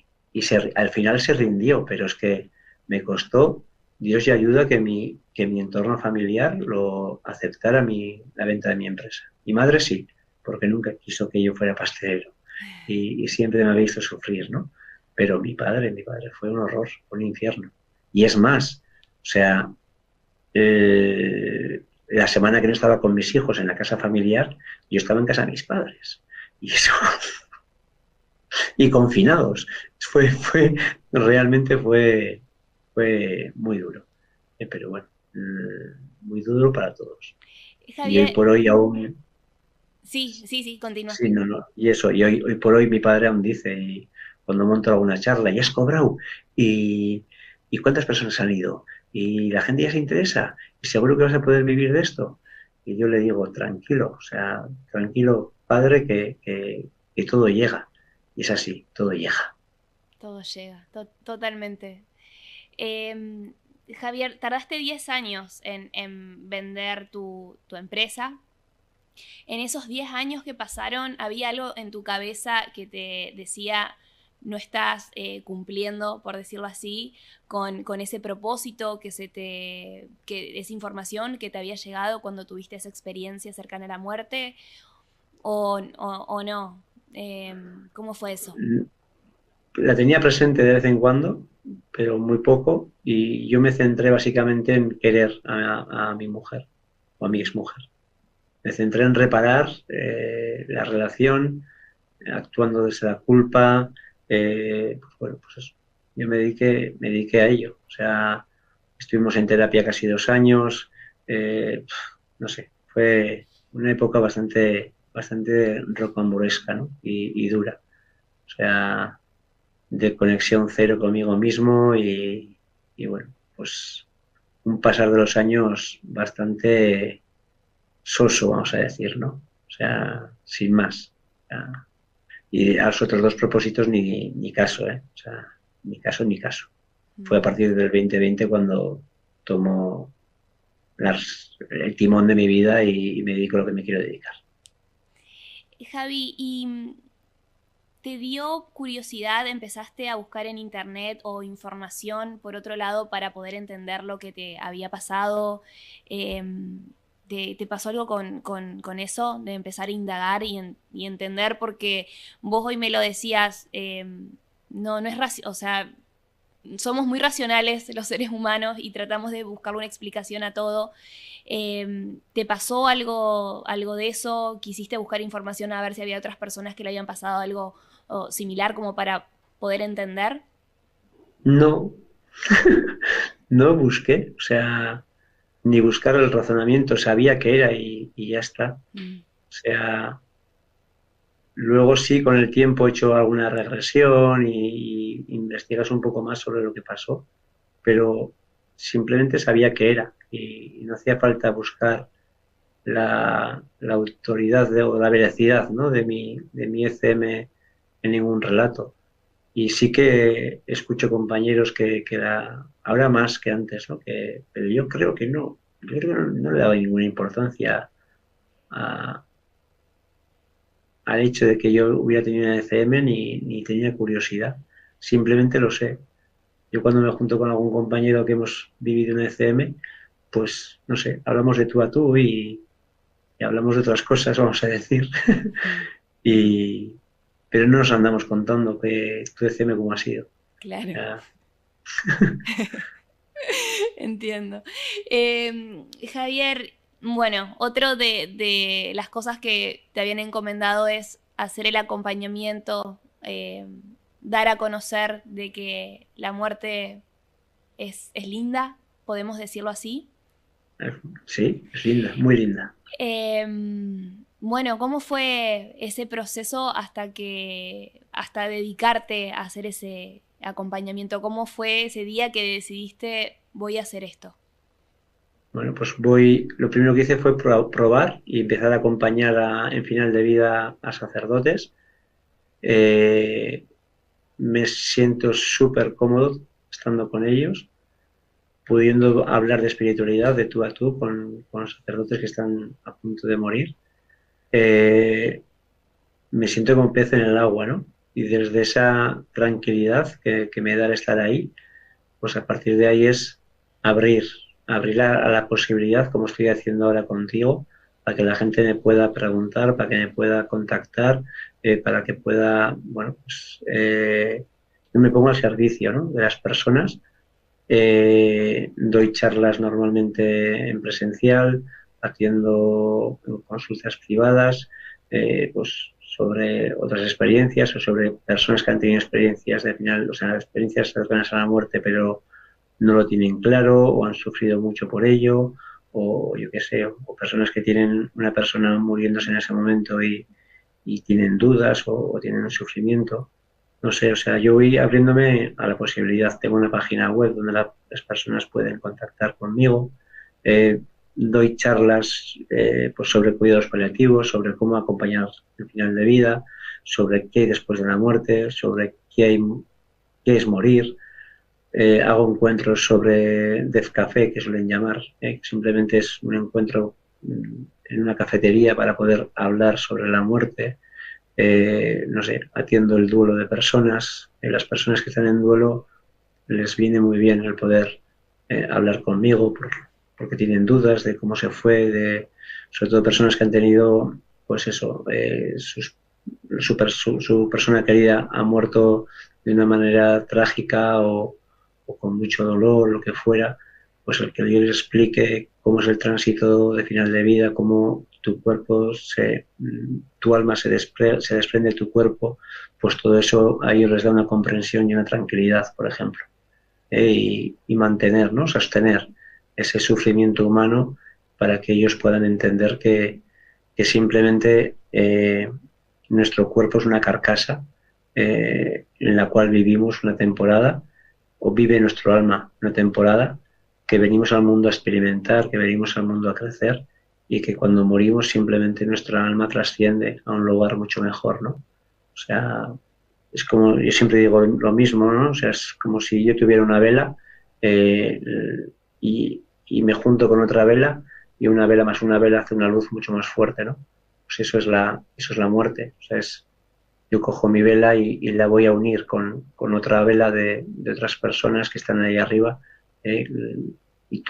S2: al final se rindió, pero es que me costó Dios y ayuda que mi entorno familiar lo aceptara la venta de mi empresa. Mi madre sí, porque nunca quiso que yo fuera pastelero y siempre me ha visto sufrir, ¿no? Pero mi padre fue un horror, un infierno. Y es más, o sea, la semana que no estaba con mis hijos en la casa familiar, yo estaba en casa de mis padres. Y eso, y confinados. Realmente fue muy duro. Pero bueno, muy duro para todos. Y hoy
S1: Javier,
S2: por hoy aún,
S1: sí, sí, sí, continúa.
S2: sí, no, no, y eso, y hoy por hoy mi padre aún dice, y cuando monto alguna charla, ¿y has cobrado? ¿Y, y cuántas personas han ido? ¿Y la gente ya se interesa? ¿Y seguro que vas a poder vivir de esto? Y yo le digo, tranquilo, o sea, tranquilo, padre, que todo llega. Y es así, todo llega.
S1: Todo llega, totalmente. Eh, Javier, tardaste 10 años en vender tu empresa. En esos 10 años que pasaron, ¿había algo en tu cabeza que te decía no estás cumpliendo, por decirlo así, con ese propósito que esa información que te había llegado cuando tuviste esa experiencia cercana a la muerte? ¿O no? ¿Cómo fue eso?
S2: La tenía presente de vez en cuando, pero muy poco, y yo me centré básicamente en querer a mi mujer o a mi exmujer. Me centré en reparar la relación, actuando desde la culpa. Pues bueno, pues eso. Yo me dediqué a ello. O sea, estuvimos en terapia casi 2 años. No sé, fue una época bastante rocambolesca, ¿no? Y dura. O sea, de conexión cero conmigo mismo y bueno, pues un pasar de los años bastante soso, vamos a decir, ¿no? O sea, sin más. O sea, y a los otros dos propósitos ni caso, ¿eh? O sea, ni caso ni caso. Fue a
S1: Mm.
S2: partir del 2020 cuando tomo el timón de mi vida y me dedico a lo que me quiero dedicar.
S1: Javi, ¿y te dio curiosidad, empezaste a buscar en internet o información por otro lado para poder entender lo que te había pasado? Eh, ¿Te pasó algo con eso, de empezar a indagar y entender? Porque vos hoy me lo decías, no es o sea, somos muy racionales los seres humanos y tratamos de buscar una explicación a todo. ¿Te pasó algo de eso? ¿Quisiste buscar información a ver si había otras personas que le habían pasado algo similar como para poder entender?
S2: No, no busqué, o sea, ni buscar el razonamiento, sabía que era y ya está.
S1: Mm.
S2: O sea, luego sí, con el tiempo he hecho alguna regresión y investigas un poco más sobre lo que pasó, pero simplemente sabía que era y no hacía falta buscar la autoridad o la veracidad, ¿no? de mi ECM en ningún relato. Y sí que escucho compañeros ahora más que antes, ¿no? Pero yo creo que no, yo creo que no le he dado ninguna importancia a, al hecho de que yo hubiera tenido una ECM ni tenía curiosidad. Simplemente lo sé. Yo cuando me junto con algún compañero que hemos vivido una ECM, pues no sé, hablamos de tú a tú y hablamos de otras cosas, vamos a decir.
S1: Mm.
S2: y, pero no nos andamos contando que tu ECM cómo ha sido.
S1: Claro.
S2: Ya,
S1: Entiendo. Javier, bueno, otro de las cosas que te habían encomendado es hacer el acompañamiento dar a conocer de que la muerte es linda, podemos decirlo así.
S2: Sí, es linda, muy linda.
S1: Bueno, ¿cómo fue ese proceso hasta dedicarte a hacer ese acompañamiento? ¿Cómo fue ese día que decidiste voy a hacer esto?
S2: Bueno, pues lo primero que hice fue probar y empezar a acompañar en final de vida a sacerdotes. Eh, Me siento súper cómodo estando con ellos, pudiendo hablar de espiritualidad de tú a tú con los sacerdotes que están a punto de morir. Me siento como pez en el agua, ¿no? Y desde esa tranquilidad que me da el estar ahí, pues a partir de ahí es abrir, abrir a la posibilidad, como estoy haciendo ahora contigo, para que la gente me pueda preguntar, para que me pueda contactar, para que pueda, bueno, pues yo me pongo al servicio, ¿no?, de las personas. Doy charlas normalmente en presencial, haciendo consultas privadas, pues sobre otras experiencias o sobre personas que han tenido experiencias de final, o sea, experiencias cercanas a la muerte, pero no lo tienen claro o han sufrido mucho por ello, o yo qué sé, o personas que tienen una persona muriéndose en ese momento y tienen dudas o tienen un sufrimiento. No sé, o sea, yo voy abriéndome a la posibilidad. Tengo una página web donde las personas pueden contactar conmigo. Eh, Doy charlas pues sobre cuidados paliativos, sobre cómo acompañar el final de vida, sobre qué hay después de la muerte, sobre qué es morir. Hago encuentros sobre Death Café, que suelen llamar, que simplemente es un encuentro en una cafetería para poder hablar sobre la muerte. No sé, atiendo el duelo de personas. Las personas que están en duelo les viene muy bien el poder hablar conmigo porque tienen dudas de cómo se fue, sobre todo personas que han tenido, pues eso, su persona querida ha muerto de una manera trágica o con mucho dolor, lo que fuera, pues el que yo les explique cómo es el tránsito de final de vida, cómo tu cuerpo tu alma se desprende de tu cuerpo, pues todo eso a ellos les da una comprensión y una tranquilidad, por ejemplo. Y mantener, ¿no?, sostener ese sufrimiento humano para que ellos puedan entender que simplemente nuestro cuerpo es una carcasa en la cual vivimos una temporada, o vive nuestro alma una temporada, que venimos al mundo a experimentar, que venimos al mundo a crecer, y que cuando morimos simplemente nuestra alma trasciende a un lugar mucho mejor, ¿no? O sea, es como, yo siempre digo lo mismo, ¿no? O sea, es como si yo tuviera una vela eh, y me junto con otra vela, y una vela más una vela hace una luz mucho más fuerte, ¿no? Pues eso es la muerte. O sea, yo cojo mi vela y la voy a unir con otra vela de otras personas que están ahí arriba, eh, y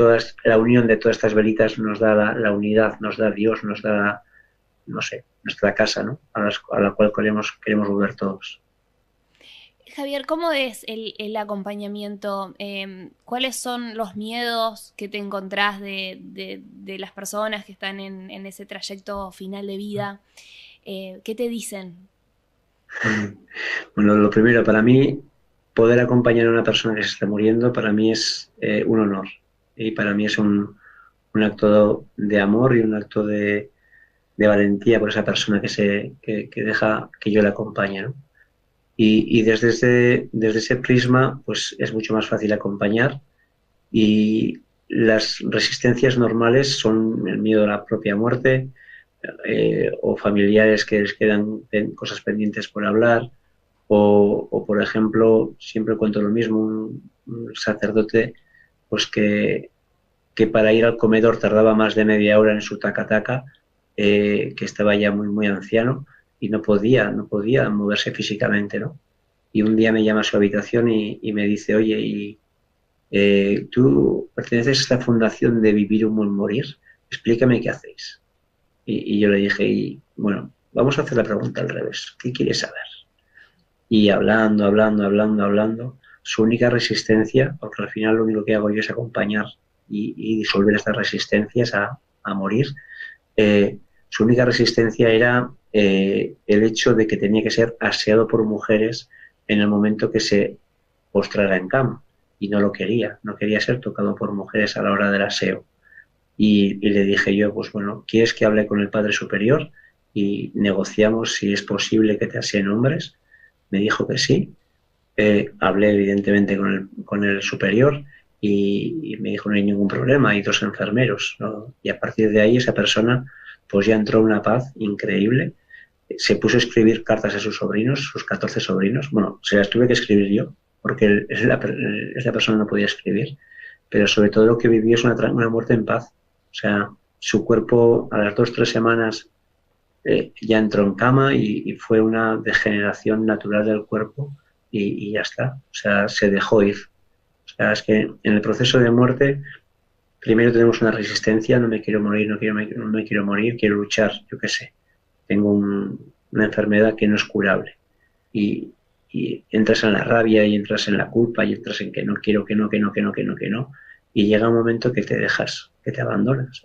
S2: la unión de todas estas velitas nos da la unidad, nos da Dios, nos da, no sé, nuestra casa, ¿no?, a la cual queremos volver todos.
S1: Javier, ¿cómo es el acompañamiento? ¿Cuáles son los miedos que te encontrás de las personas que están en ese trayecto final de vida? ¿Qué te dicen?
S2: Bueno, lo primero, para mí, poder acompañar a una persona que se está muriendo, para mí es un honor. Y para mí es un acto de amor y un acto de valentía por esa persona que deja que yo la acompañe, ¿no? Y desde ese prisma, pues es mucho más fácil acompañar, y las resistencias normales son el miedo a la propia muerte, o familiares que les quedan cosas pendientes por hablar, o por ejemplo, siempre cuento lo mismo, un sacerdote pues que para ir al comedor tardaba más de media hora en su taca-taca, que estaba ya muy, muy anciano y no podía moverse físicamente, ¿no? Y un día me llama a su habitación y me dice, oye, ¿tú perteneces a esta fundación de Vivir un buen morir? Explícame qué hacéis. Y yo le dije, bueno, vamos a hacer la pregunta al revés. ¿Qué quieres saber? Y hablando, su única resistencia, porque al final lo único que hago yo es acompañar y disolver estas resistencias a morir, su única resistencia era el hecho de que tenía que ser aseado por mujeres en el momento que se postrara en cama. Y no lo quería, no quería ser tocado por mujeres a la hora del aseo. Y le dije yo, pues bueno, ¿quieres que hable con el Padre Superior y negociamos si es posible que te aseen hombres? Me dijo que sí. Hablé evidentemente con el superior y me dijo no hay ningún problema, hay 2 enfermeros, ¿no? Y a partir de ahí esa persona pues ya entró en una paz increíble. Se puso a escribir cartas a sus sobrinos, sus 14 sobrinos. Bueno, se las tuve que escribir yo, porque esa persona no podía escribir, pero sobre todo lo que vivió es una muerte en paz. O sea, su cuerpo a las 2 o 3 semanas ya entró en cama y fue una degeneración natural del cuerpo y ya está. O sea, se dejó ir. O sea, es que en el proceso de muerte primero tenemos una resistencia, no me quiero morir, no me quiero morir, quiero luchar, yo qué sé. Tengo una enfermedad que no es curable. Y, y entras en la rabia y entras en la culpa y entras en que no quiero, que no, que no, que no, que no, que no. Y llega un momento que te dejas, que te abandonas,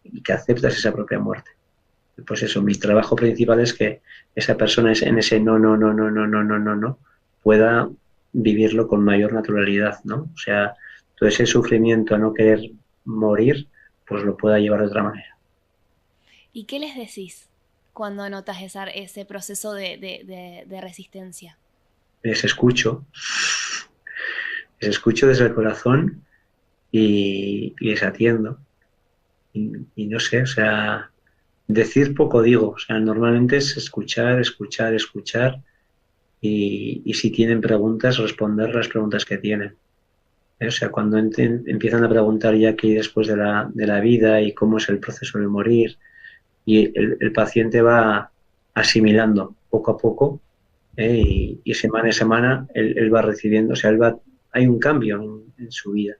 S2: y que aceptas esa propia muerte. Pues eso, mi trabajo principal es que esa persona en ese no, no, no, no, no, no, no, no, no, pueda vivirlo con mayor naturalidad, ¿no? O sea, todo ese sufrimiento a no querer morir, pues lo pueda llevar de otra manera.
S1: ¿Y qué les decís cuando notas ese proceso de resistencia?
S2: Les escucho, les escucho desde el corazón y les atiendo. Y no sé, o sea, decir poco digo, o sea, normalmente es escuchar, escuchar, escuchar y si tienen preguntas, responder las preguntas que tienen. O sea, cuando empiezan a preguntar ya qué hay después de la vida y cómo es el proceso de morir, y el paciente va asimilando poco a poco, y semana a semana él va recibiendo, o sea, hay un cambio en su vida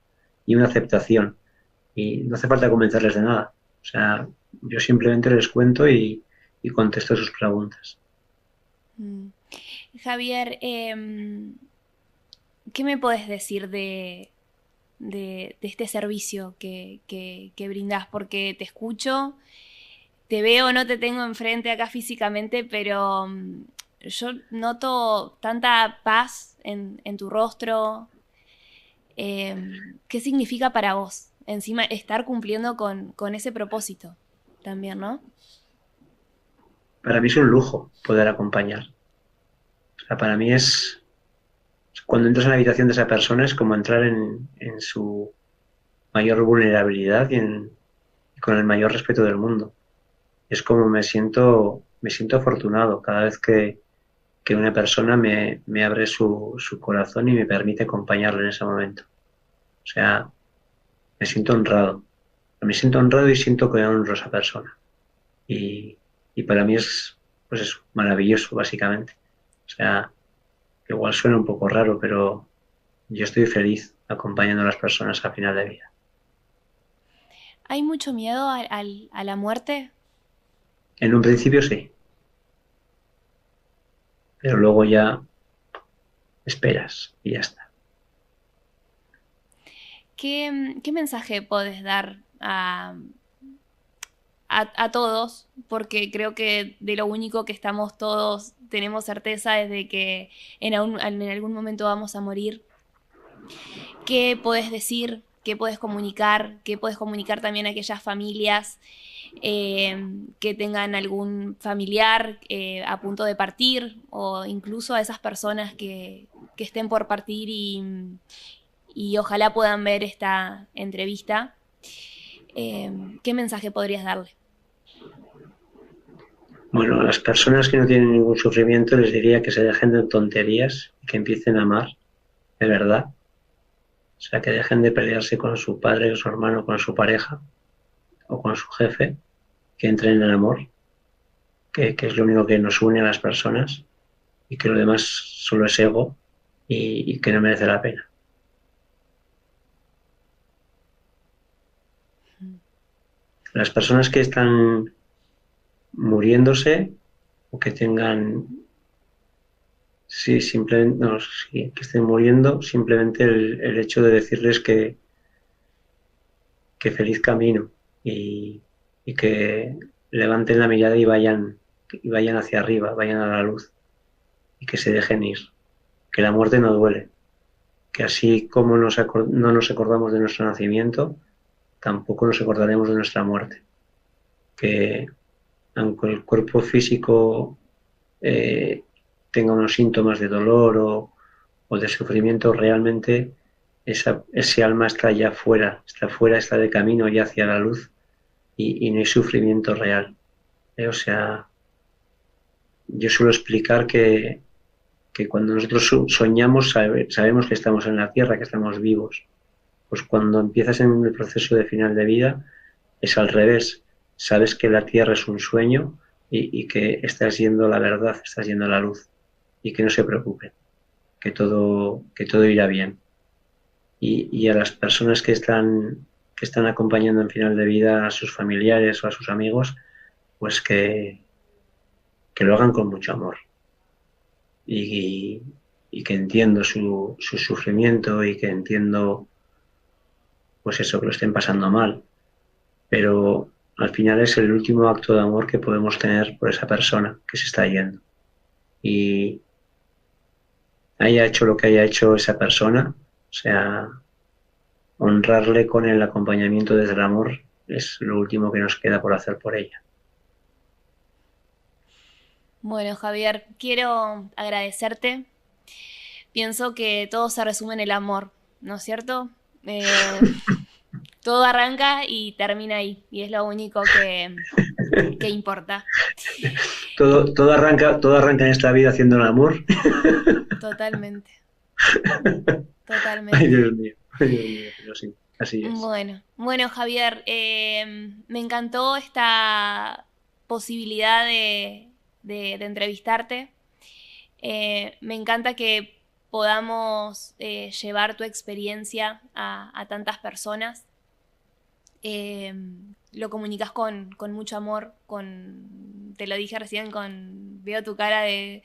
S2: y una aceptación. Y no hace falta convencerles de nada. O sea, yo simplemente les cuento y contesto sus preguntas.
S1: Mm. Javier, ¿qué me podés decir de este servicio que brindás? Porque te escucho, te veo, no te tengo enfrente acá físicamente, pero yo noto tanta paz en tu rostro. ¿Qué significa para vos? Encima, estar cumpliendo con ese propósito también, ¿no?
S2: Para mí es un lujo poder acompañar. O sea, para mí cuando entras en la habitación de esa persona es como entrar en su mayor vulnerabilidad y con el mayor respeto del mundo. Es como me siento afortunado cada vez que una persona me abre su corazón y me permite acompañarlo en ese momento. O sea, me siento honrado. Me siento honrado y siento que honro a esa persona. Y, y para mí es, pues eso, maravilloso, básicamente. O sea, igual suena un poco raro, pero yo estoy feliz acompañando a las personas a final de vida.
S1: ¿Hay mucho miedo a la muerte?
S2: En un principio sí, pero luego ya esperas y ya está.
S1: ¿Qué mensaje podés dar a todos? Porque creo que de lo único que estamos todos, tenemos certeza es de que en algún momento vamos a morir. ¿Qué podés decir? ¿Qué podés comunicar? ¿Qué podés comunicar también a aquellas familias que tengan algún familiar a punto de partir o incluso a esas personas que estén por partir y ojalá puedan ver esta entrevista? ¿Qué mensaje podrías darle?
S2: Bueno, a las personas que no tienen ningún sufrimiento les diría que se dejen de tonterías y que empiecen a amar de verdad. O sea, que dejen de pelearse con su padre, con su hermano, con su pareja o con su jefe, que entren en el amor, que es lo único que nos une a las personas y que lo demás solo es ego y que no merece la pena. Las personas que están muriéndose o que tengan, sí, simplemente, no, sí, que estén muriendo, simplemente el hecho de decirles que feliz camino y que levanten la mirada y vayan hacia arriba, vayan a la luz y que se dejen ir. que la muerte no duele, que así como no nos acordamos de nuestro nacimiento, tampoco nos acordaremos de nuestra muerte, que aunque el cuerpo físico tenga unos síntomas de dolor o de sufrimiento, realmente ese alma está ya fuera, está de camino ya hacia la luz y no hay sufrimiento real. O sea, yo suelo explicar que cuando nosotros soñamos sabemos que estamos en la tierra, que estamos vivos. Pues cuando empiezas en el proceso de final de vida es al revés. Sabes que la tierra es un sueño y que estás yendo a la verdad, estás yendo a la luz. Y que no se preocupen, que todo irá bien. Y a las personas que están acompañando en final de vida a sus familiares o a sus amigos, pues que lo hagan con mucho amor. Y que entiendo su sufrimiento y que entiendo, pues eso, que lo estén pasando mal. Pero al final es el último acto de amor que podemos tener por esa persona que se está yendo. Y haya hecho lo que haya hecho esa persona, o sea, honrarle con el acompañamiento desde el amor es lo último que nos queda por hacer por ella.
S1: Bueno, Javier, quiero agradecerte. Pienso que todo se resume en el amor, ¿no es cierto? Todo arranca y termina ahí, y es lo único que importa.
S2: Todo arranca en esta vida haciendo el amor.
S1: Totalmente.
S2: Ay, Dios mío, pero sí, así es.
S1: Bueno, Javier, me encantó esta posibilidad de entrevistarte. Me encanta que podamos llevar tu experiencia a tantas personas. Lo comunicas con mucho amor, te lo dije recién, veo tu cara de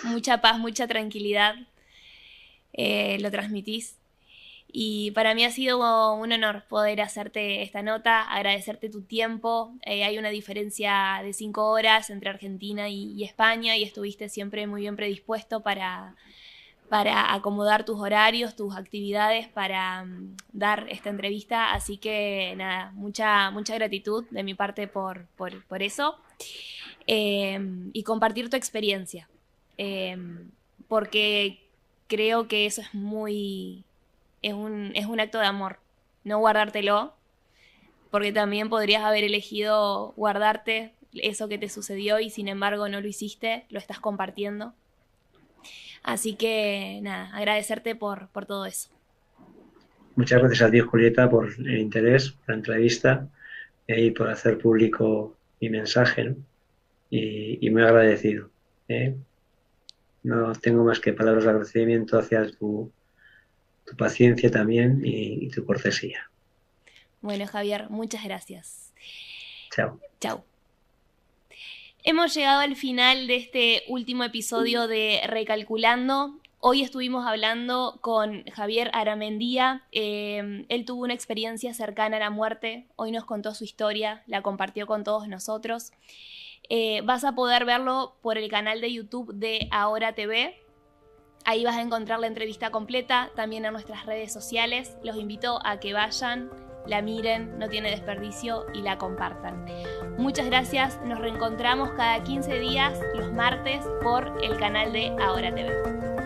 S1: mucha paz, mucha tranquilidad, lo transmitís. Y para mí ha sido un honor poder hacerte esta nota, agradecerte tu tiempo. Hay una diferencia de 5 horas entre Argentina y España y estuviste siempre muy bien predispuesto para acomodar tus horarios, tus actividades para dar esta entrevista. Así que nada, mucha gratitud de mi parte por eso y compartir tu experiencia, porque creo que eso es un acto de amor, no guardártelo, porque también podrías haber elegido guardarte eso que te sucedió y sin embargo no lo hiciste, lo estás compartiendo. Así que nada, agradecerte por todo eso.
S2: Muchas gracias a ti, Julieta, por el interés, por la entrevista y por hacer público mi mensaje, ¿no? Y muy agradecido. No tengo más que palabras de agradecimiento hacia tu paciencia también y tu cortesía.
S1: Bueno, Javier, muchas gracias.
S2: Chao.
S1: Chao. Hemos llegado al final de este último episodio de Recalculando. Hoy estuvimos hablando con Javier Aramendía. Él tuvo una experiencia cercana a la muerte. Hoy nos contó su historia, la compartió con todos nosotros. Vas a poder verlo por el canal de YouTube de Ahora TV. Ahí vas a encontrar la entrevista completa, también en nuestras redes sociales. Los invito a que vayan, la miren, no tiene desperdicio, y la compartan. Muchas gracias, nos reencontramos cada 15 días los martes por el canal de Ahora TV.